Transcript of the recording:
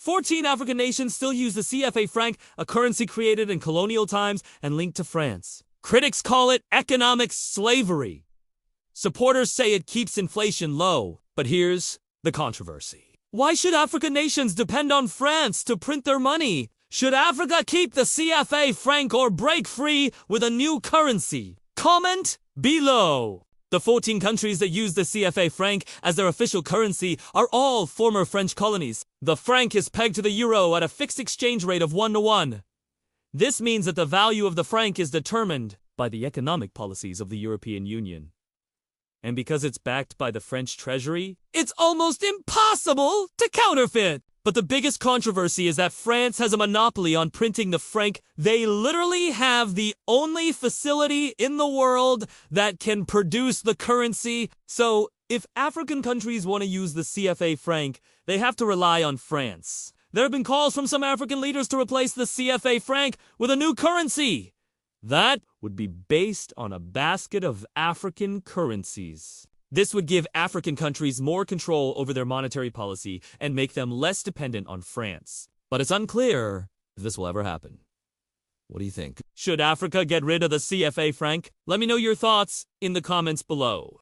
14 African nations still use the CFA franc, a currency created in colonial times and linked to France. Critics call it economic slavery. Supporters say it keeps inflation low. But here's the controversy. Why should African nations depend on France to print their money? Should Africa keep the CFA franc or break free with a new currency? Comment below. The 14 countries that use the CFA franc as their official currency are all former French colonies. The franc is pegged to the euro at a fixed exchange rate of 1-to-1. This means that the value of the franc is determined by the economic policies of the European Union. And because it's backed by the French treasury, it's almost impossible to counterfeit. But the biggest controversy is that France has a monopoly on printing the franc. They literally have the only facility in the world that can produce the currency. So if African countries want to use the CFA franc, they have to rely on France. There have been calls from some African leaders to replace the CFA franc with a new currency. That would be based on a basket of African currencies. This would give African countries more control over their monetary policy and make them less dependent on France. But it's unclear if this will ever happen. What do you think? Should Africa get rid of the CFA franc? Let me know your thoughts in the comments below.